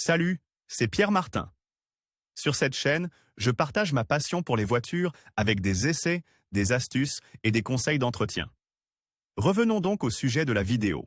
Salut, c'est Pierre Martin. Sur cette chaîne, je partage ma passion pour les voitures avec des essais, des astuces et des conseils d'entretien. Revenons donc au sujet de la vidéo.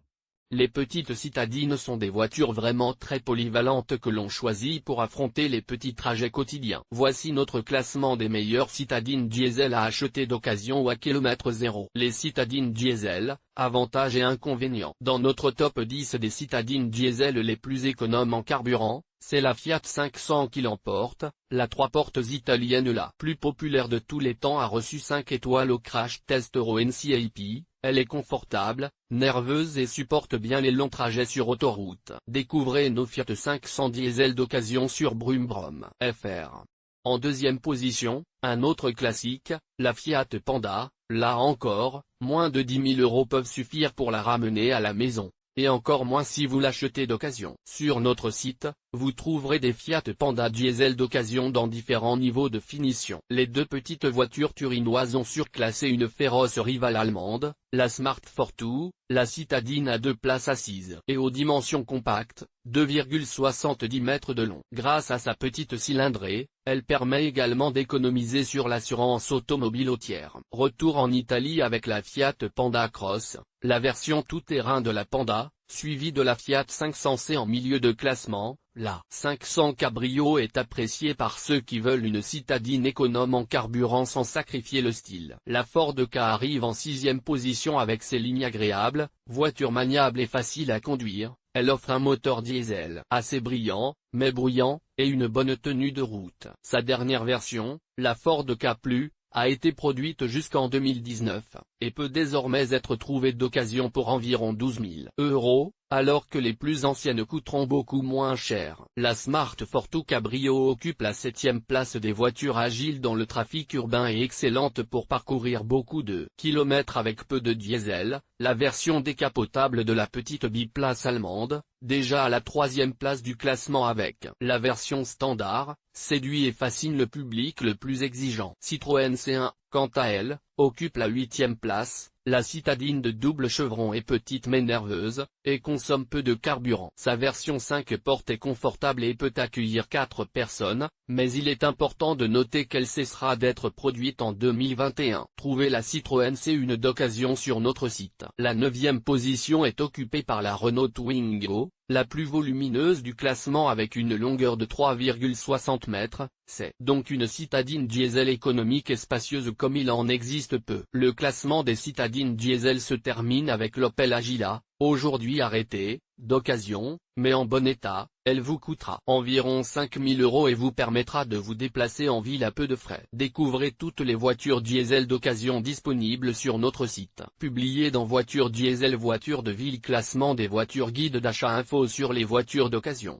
Les petites citadines sont des voitures vraiment très polyvalentes que l'on choisit pour affronter les petits trajets quotidiens. Voici notre classement des meilleures citadines diesel à acheter d'occasion ou à kilomètre zéro. Les citadines diesel, avantages et inconvénients. Dans notre top 10 des citadines diesel les plus économes en carburant, c'est la Fiat 500 qui l'emporte. La 3 portes italienne la plus populaire de tous les temps a reçu 5 étoiles au crash test Euro NCAP. Elle est confortable, nerveuse et supporte bien les longs trajets sur autoroute. Découvrez nos Fiat 500 diesel d'occasion sur Brumbrum.fr. En deuxième position, un autre classique, la Fiat Panda. Là encore, moins de 10 000 € peuvent suffire pour la ramener à la maison. Et encore moins si vous l'achetez d'occasion. Sur notre site, vous trouverez des Fiat Panda diesel d'occasion dans différents niveaux de finition. Les deux petites voitures turinoises ont surclassé une féroce rivale allemande, la Smart Fortwo, la citadine à 2 places assises et aux dimensions compactes, 2,70 mètres de long. Grâce à sa petite cylindrée, elle permet également d'économiser sur l'assurance automobile au tiers. Retour en Italie avec la Fiat Panda Cross, la version tout-terrain de la Panda, suivie de la Fiat 500C en milieu de classement. La 500 Cabrio est appréciée par ceux qui veulent une citadine économe en carburant sans sacrifier le style. La Ford Ka arrive en 6e position avec ses lignes agréables, voiture maniable et facile à conduire. Elle offre un moteur diesel assez brillant, mais bruyant, et une bonne tenue de route. Sa dernière version, la Ford Ka Plus, a été produite jusqu'en 2019, et peut désormais être trouvée d'occasion pour environ 12 000 €, alors que les plus anciennes coûteront beaucoup moins cher. La Smart Fortwo Cabrio occupe la 7e place des voitures agiles dans le trafic urbain et excellente pour parcourir beaucoup de kilomètres avec peu de diesel. La version décapotable de la petite biplace allemande, déjà à la 3e place du classement avec la version standard, séduit et fascine le public le plus exigeant. Citroën C1, quant à elle, occupe la 8e place. La citadine de double chevron est petite mais nerveuse, et consomme peu de carburant. Sa version 5 portes est confortable et peut accueillir 4 personnes, mais il est important de noter qu'elle cessera d'être produite en 2021. Trouvez la Citroën C1 d'occasion sur notre site. La 9e position est occupée par la Renault Twingo, la plus volumineuse du classement avec une longueur de 3,60 mètres, c'est donc une citadine diesel économique et spacieuse comme il en existe peu. Le classement des citadines diesel se termine avec l'Opel Agila, aujourd'hui arrêtée, d'occasion, mais en bon état. Elle vous coûtera environ 5 000 € et vous permettra de vous déplacer en ville à peu de frais. Découvrez toutes les voitures diesel d'occasion disponibles sur notre site. Publié dans Voitures diesel, voitures de ville, classement des voitures, guide d'achat, info sur les voitures d'occasion.